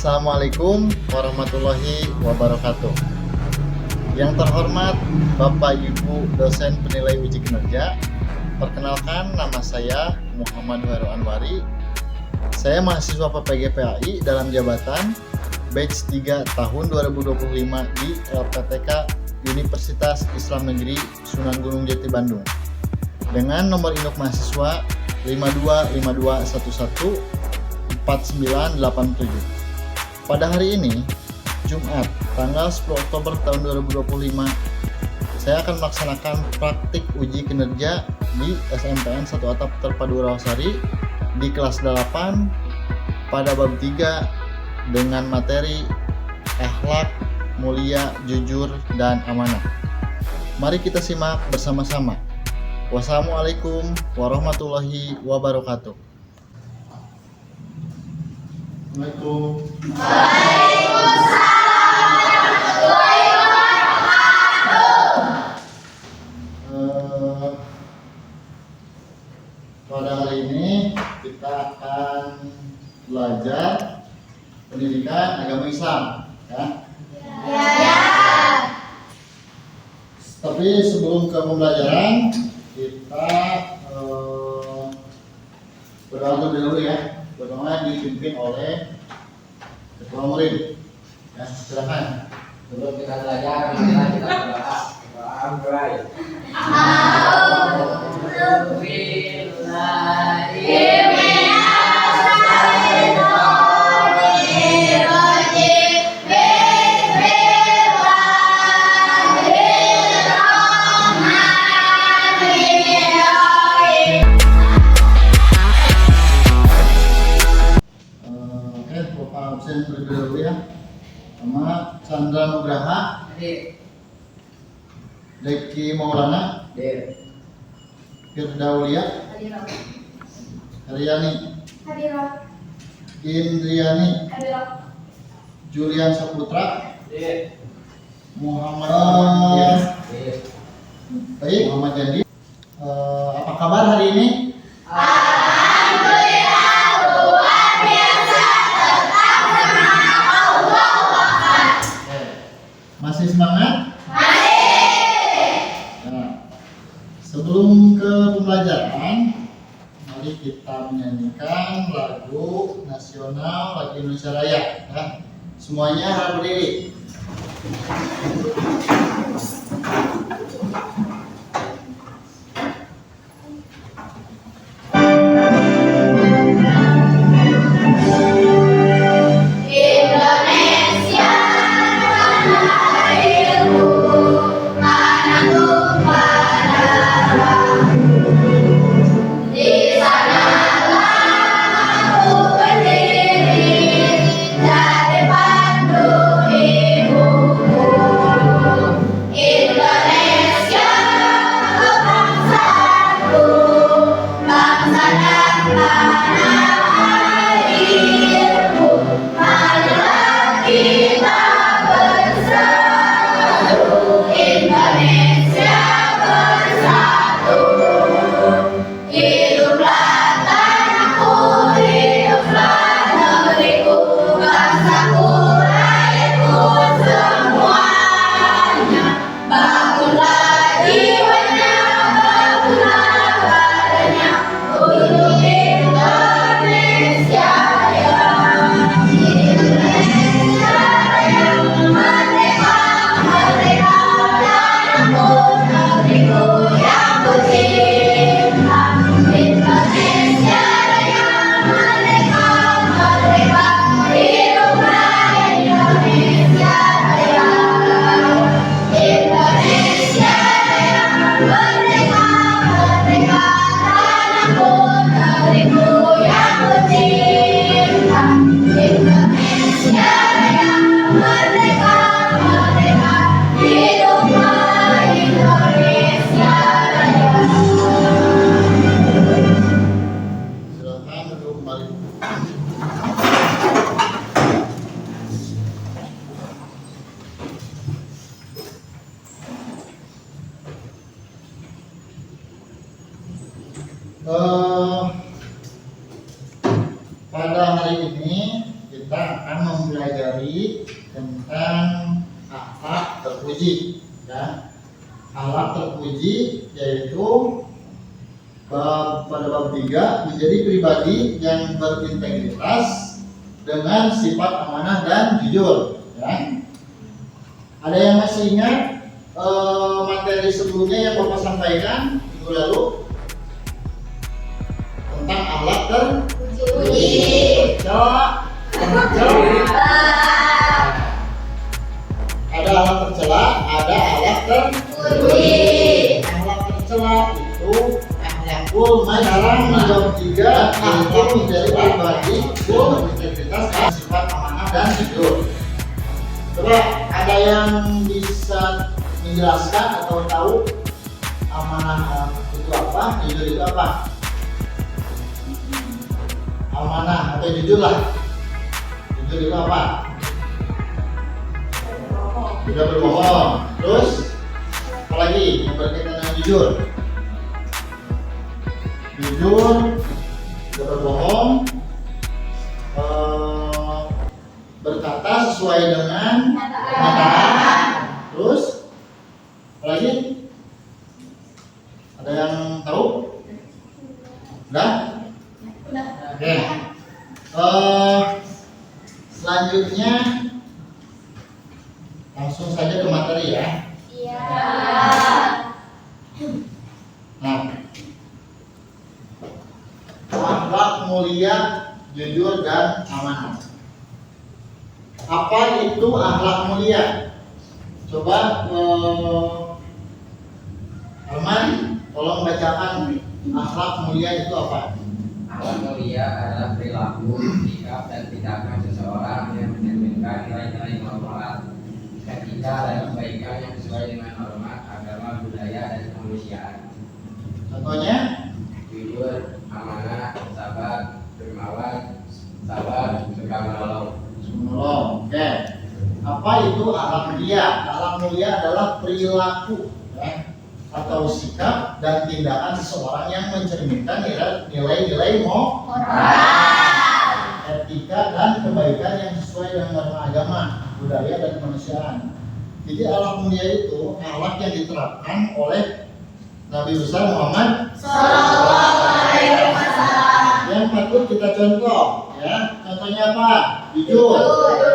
Assalamualaikum warahmatullahi wabarakatuh. Yang terhormat Bapak Ibu dosen penilai uji kinerja, perkenalkan nama saya Muhammad Hoero Anwari. Saya mahasiswa PPG PAI dalam jabatan batch 3 tahun 2025 di LPTK Universitas Islam Negeri Sunan Gunung Jati Bandung dengan nomor induk mahasiswa 5252114987. Pada hari ini, Jumat, tanggal 10 Oktober tahun 2025, saya akan melaksanakan praktik uji kinerja di SMPN 1 Atap Terpadu Rawasari di kelas 8 pada bab 3 dengan materi akhlak, mulia, jujur, dan amanah. Mari kita simak bersama-sama. Wassalamualaikum warahmatullahi wabarakatuh. Assalamualaikum. Pada hari ini kita akan belajar pendidikan agama Islam, ya. Tapi sebelum ke pembelajaran kita berdoa terlebih dahulu, ya. Berdoa dipimpin oleh ketua murid. Ya, silakan. Sebelum kita belajar, marilah kita berdoa. Doa mulai. Bapak absen terlebih dahulu, ya. Nama Chandra Nugraha, Deki Maulana, Firdaulia, Haryani, Indriani, Julian Saputra, Muhammad baik, Muhammad Jandi. Apa kabar hari ini? Masih semangat? Nah, sebelum ke pembelajaran, mari kita menyanyikan lagu nasional, lagu Indonesia Raya, ya. Semuanya harus berdiri. Pada hari ini kita akan mempelajari tentang akhlak terpuji, ya. Akhlak terpuji yaitu pada bab 3 menjadi pribadi yang berintegritas dengan sifat amanah dan jujur, ya. Ada yang masih ingat materi sebelumnya yang Bapak sampaikan minggu lalu tentang akhlak terpuji? Ada akhlak tercela, ada akhlak terpuji. Akhlak tercela itu akhlakul majarang menjawab 3 yaitu menjadi pribadi berintegritas dan sifat amanah dan jujur. Coba ada yang bisa menjelaskan atau tahu amanah itu apa, jujur itu apa? Amanah atau jujur lah. Jujur itu apa? Tidak berbohong. Terus apalagi yang berkaitan dengan jujur? Jujur, tidak berbohong, berkata sesuai dengan kenyataan. Terus apalagi? Ada yang tahu? Udah? Oke. Selanjutnya langsung saja ke materi ya. Iya. Nah, akhlak mulia, jujur dan amanah. Apa itu akhlak mulia? Coba Arman, tolong bacakan akhlak mulia itu apa? Akhlak mulia adalah perilaku, sikap, dan tindakan seseorang yang mencerminkan nilai-nilai moral, etika, dan kebaikan yang sesuai dengan norma agama, budaya, dan kemanusiaan. Contohnya? Jujur, amanah, sabar, dermawan, sabar, suka menolong. Oke. Apa itu akhlak mulia? Akhlak mulia adalah perilaku, ya, atau sikap dan tindakan seseorang yang mencerminkan nilai-nilai moral, etika dan kebaikan yang sesuai dengan norma agama, budaya dan kemanusiaan. Jadi akhlak mulia itu akhlak yang diterapkan oleh Nabi besar Muhammad SAW yang patut kita contoh, ya. Contohnya apa? Jujur,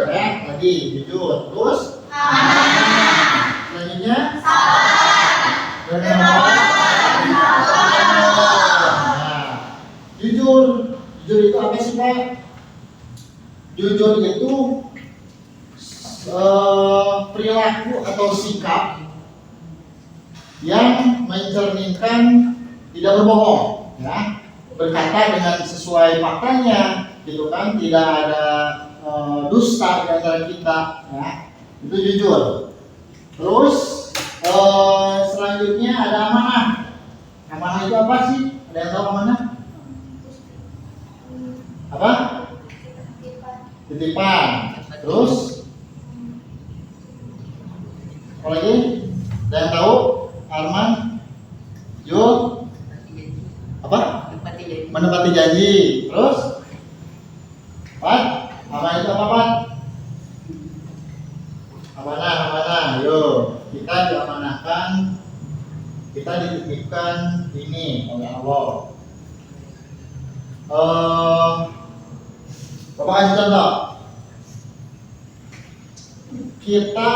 ya, tadi jujur. Terus selanjutnya jujur itu apa sih Pak? Jujur itu perilaku atau sikap yang mencerminkan tidak berbohong, ya, berkata dengan sesuai faktanya, gitu kan, tidak ada dusta di antara kita, ya, itu jujur. Terus selanjutnya ada amanah. Amanah itu apa sih? Ada yang tahu amanah? Apa? Titipan. Terus apa lagi? Ada yang tahu? Arman? Yul? Apa? Menepati janji. Terus? Pat? Amanah itu apa, Pat? Amanah. Yuk, kita diamanahkan, kita dititipkan ini oleh Allah. Bapak kasih contoh. Kita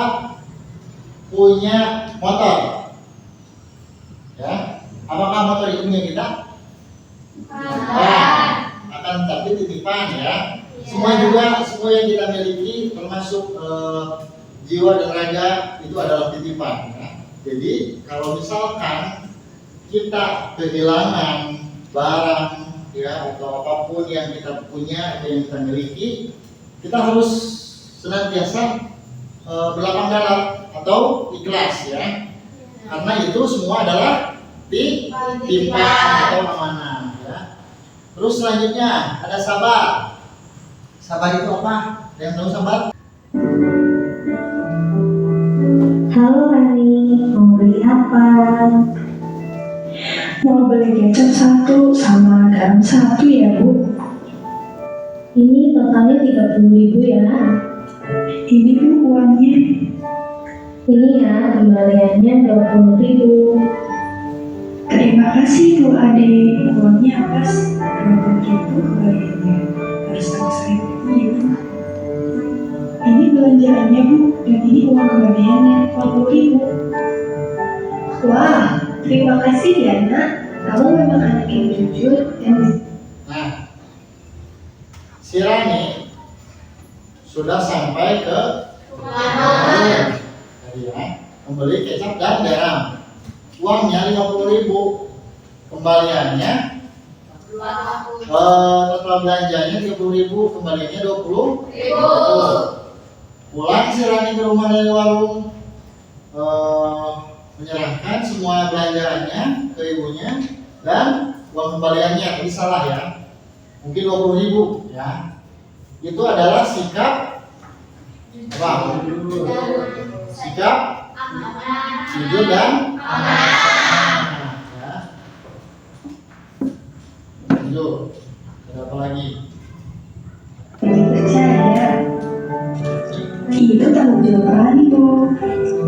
punya motor, ya. Apakah motor itu punya kita? Akan tapi titipan, ya. Semua yang kita miliki termasuk jiwa dan raga itu adalah titipan, ya. Jadi kalau misalkan kita kehilangan barang, ya, atau apapun yang kita punya atau yang kita miliki, kita harus senantiasa berlapang dada atau ikhlas, ya, karena itu semua adalah titipan atau amanah, ya. Terus selanjutnya ada sabar. Sabar itu apa? Ada yang tahu sabar? Halo Ani, mau beli apa? Mau beli kecap 1 sama garam 1 ya Bu. Ini totalnya 30.000 ya. Ini Bu uangnya. Ini ya, kembaliannya 20.000. Terima kasih Bu Ade. Uangnya pas 20.000 kembaliannya. Harus sama-sama ya Bu. Ini belanjaannya Bu, dan ini uang kembaliannya 40.000. Wah, terima kasih ya nak. Kamu memang anak yang jujur dan Nah, si Rani sudah sampai ke rumah tadi ya, membeli kecap dan garam. Uangnya 50.000, kembaliannya total belanjanya 30.000, kembaliannya 20.000. Pulang si Rani ke rumah dari warung, menyerahkan semua belanjaannya ke ibunya dan uang kembaliannya. Tadi salah ya, mungkin 20.000 ya. Itu adalah sikap apa? Sikap jujur dan ya. Lanjut. Ada apa lagi? Jadi percaya. Itu tanggung jawab Rani Bu.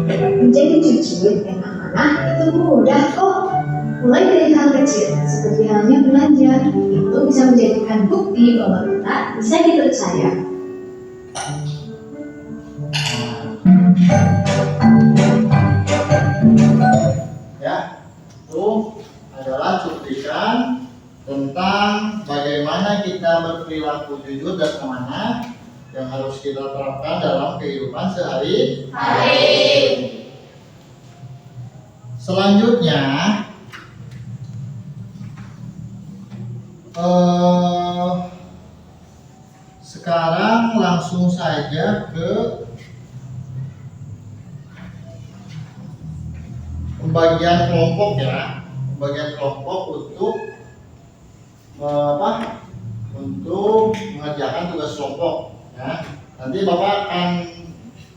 Menjadi jujur dan amanah itu mudah kok. Mulai dari hal kecil, seperti halnya belanja, itu bisa menjadikan bukti bahwa kita bisa dipercaya. Ya, itu adalah cuplikan tentang bagaimana kita berperilaku jujur dan amanah yang harus kita terapkan dalam kehidupan sehari-hari. Selanjutnya, sekarang langsung saja ke pembagian kelompok ya, pembagian kelompok untuk untuk mengerjakan tugas kelompok ya. Nanti Bapak akan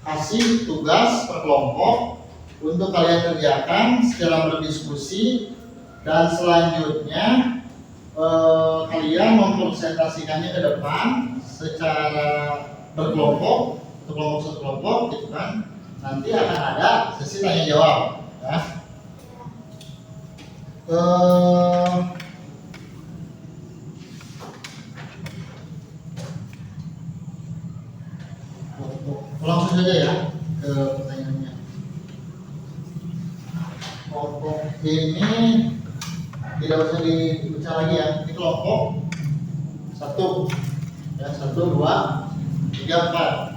kasih tugas per kelompok untuk kalian kerjakan secara berdiskusi, dan selanjutnya kalian mempresentasikannya ke depan secara berkelompok, untuk kelompok satu kelompok gitu kan. Nanti akan ada sesi tanya jawab ya. Langsung saja ya ke pertanyaannya. Kelompok ini tidak usah dibaca lagi ya. Ini kelompok 1 ya, 1, 2, 3, 4.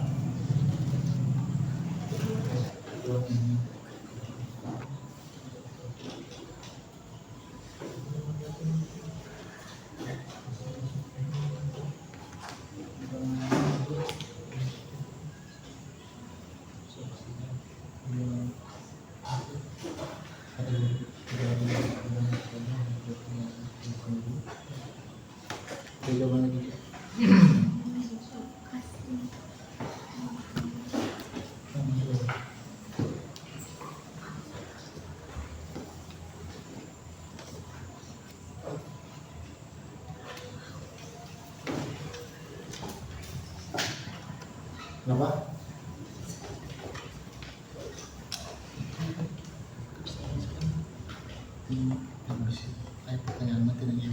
Kenapa? Pertanyaan mati lagi.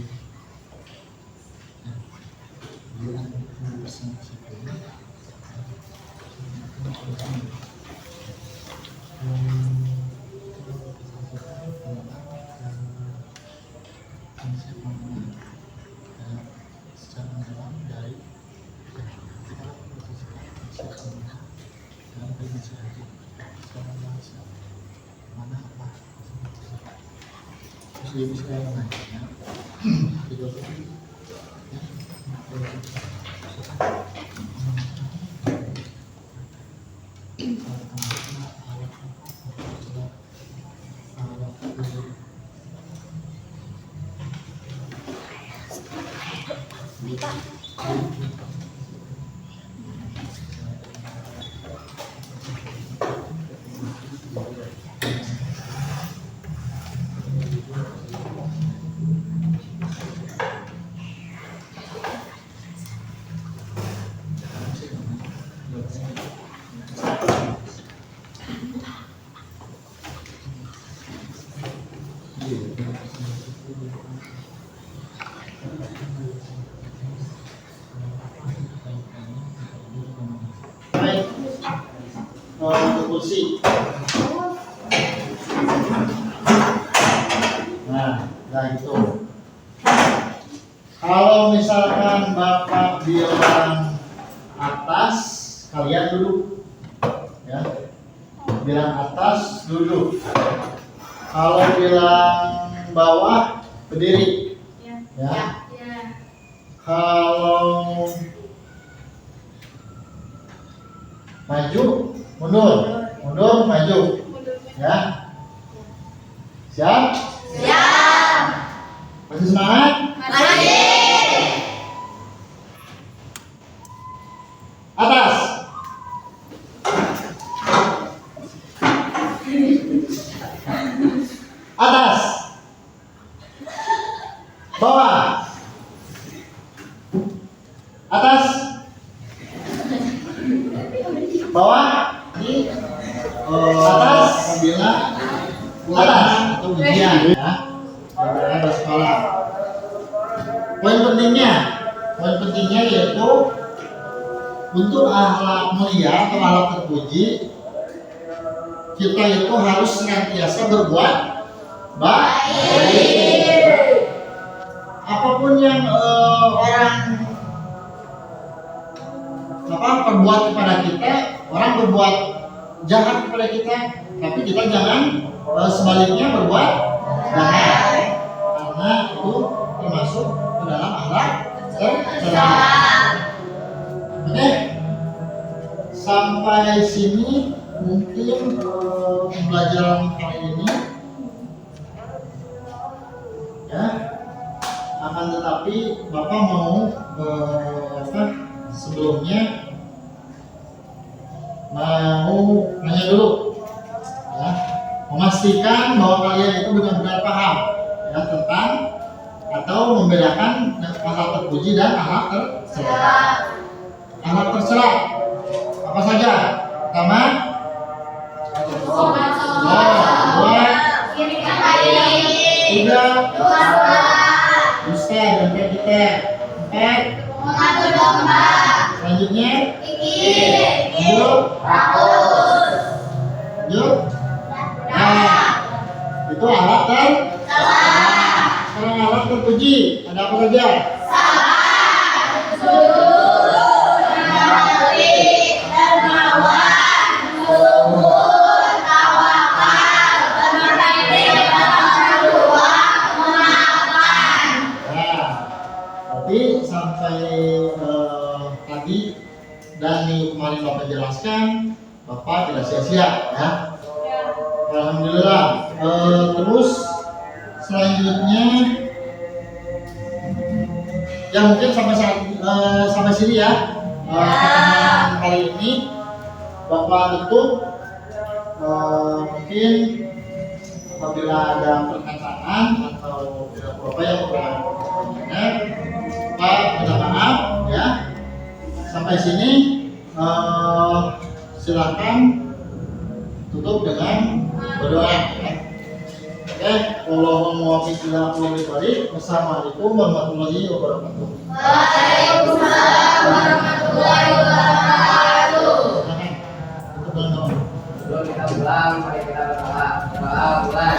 Dia bisa menanya. kursi. Nah gitu. Kalau misalkan Bapak bilang atas, kalian duduk. Ya. Bilang atas, duduk. Kalau bilang bawah, berdiri. Ya. Kalau maju, mundur, maju. Ya. Siap? Siap. Masih semangat? Atas. Atas. Bawah. Atas. Bawah. Atas. Apabila atas atau ujian ya. Ada sekolah. Poin pentingnya yaitu untuk akhlak mulia atau akhlak terpuji, kita itu harus senantiasa berbuat baik. Apapun yang orang perbuat kepada kita, orang berbuat jahat kepada kita, tapi kita jangan sebaliknya berbuat jahat, karena itu termasuk ke dalam akhlak tercela. Oke, sampai sini mungkin pembelajaran kali ini ya. Akan tetapi Bapak mau sebelumnya mau nanya dulu ya, memastikan bahwa kalian itu benar-benar paham ya tentang atau membedakan akhlak terpuji dan akhlak tercela. Akhlak tercela apa saja? Pertama, tiga, dusta dan kita. Empat, selanjutnya, lanjut. Nah, itu akhlak tercela. Sekarang akhlak terpuji ada apa saja? Sampai tadi dan minggu kemarin Bapak jelaskan, Bapak tidak sia-sia ya. Alhamdulillah. Terus selanjutnya ya mungkin sampai sini ya pertemuan kali ini Bapak tutup. Mungkin apabila ada perkataan atau Bapak yang kurang benar, Pak minta maaf ya. Sampai sini silakan tutup dengan berdoa ya. Oke, Allahumma waffiq ila aqwamit thoriq. Wassalamualaikum warahmatullahi wabarakatuh. Waalaikumsalam warahmatullahi wabarakatuh. Silakan tutup dengan doa. Sebelum kita pulang, mari kita berdoa. Doa bulan